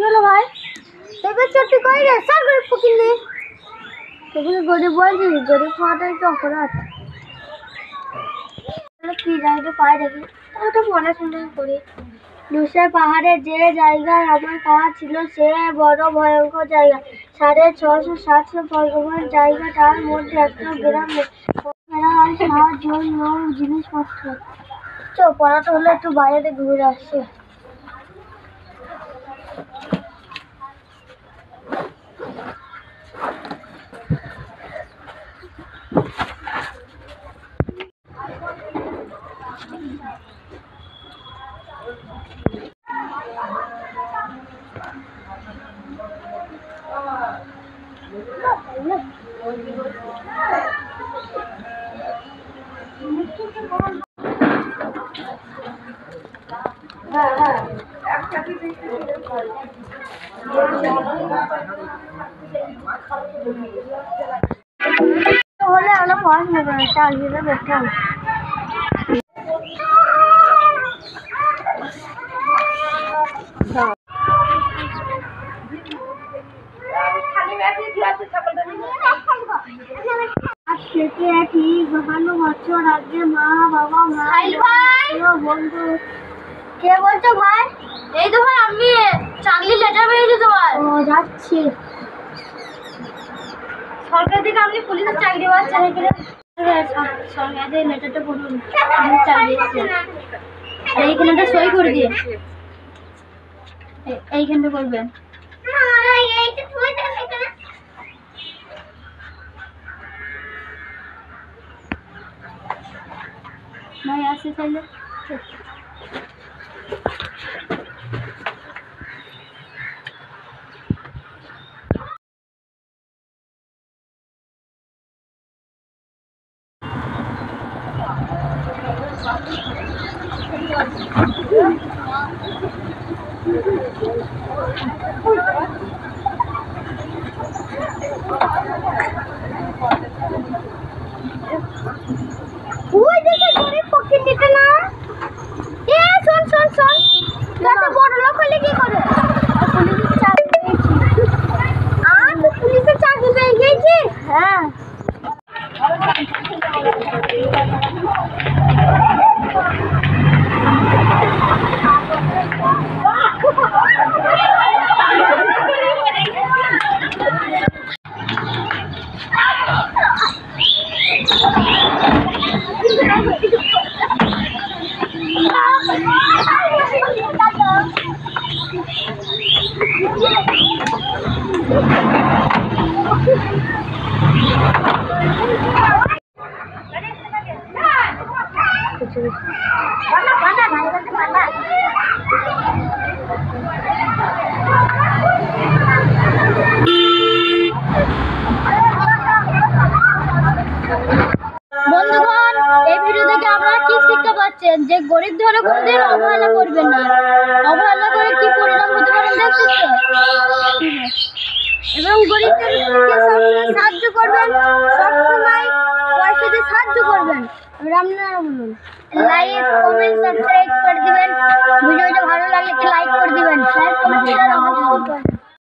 হলো ভাই? দেখবে চটি কই রে সব গরিব পকিলে এগুলো গরিব বলছি গরিব খাওয়াটা একটু অপরাধ কি জায়গাটা পাই দেখি ওটা পড়াশোনা করি দুসরা পাহাড়ে যে জায়গায় আমার পাওয়া ছিল সে বড় ভয়ঙ্কর জায়গা 650-700 বর্গমাইল জায়গা তার মধ্যে একটা গ্রামে সাহায্য জিনিসপত্র পড়াটা হলে একটু বাইরে ঘুরে আসছে হলে আমরা পড়াশোনা করি চাকরিটা বেকার ঠিক 52 বছর আগে মা বাবা বন্ধু কে বলছো ভাই? এই তো ভাই আমি চাকরির লেটার পেয়েছি তোমার। ও যাচ্ছি সরকার থেকে আপনি পুলিশের চাকরি পাচ্ছেন এখানে সরকারের লেটারটা পড়ুন আমি চাকরি আর এইখানটা সই করে দিয়ে এইখানটা করবেন ভাই আসে তাহলে ওই দেখে গরিব পক্ষে নিতে না এ শোন শোন শোন তুই বড় লোক হলে কি করে পুলিশের চাকরি পেয়েছি তুই পুলিশের চাকরি পেয়ে গেছিস হ্যাঁ যে গরিব ধরে কোনদিন অবহেলা করবেন না অবহেলা করে কি পরিণাম হতে পারে দেখছেন তো এবং গরিবদেরকে সবসময় সাহায্য করবেন সবসময় পয়সা দিয়ে সাহায্য করবেন আপনারা বলুন লাইক কমেন্ট সাবস্ক্রাইব করে দিবেন ভিডিওটা ভালো লাগলে লাইক করে দিবেন শেয়ার কমেন্ট অবশ্যই করবেন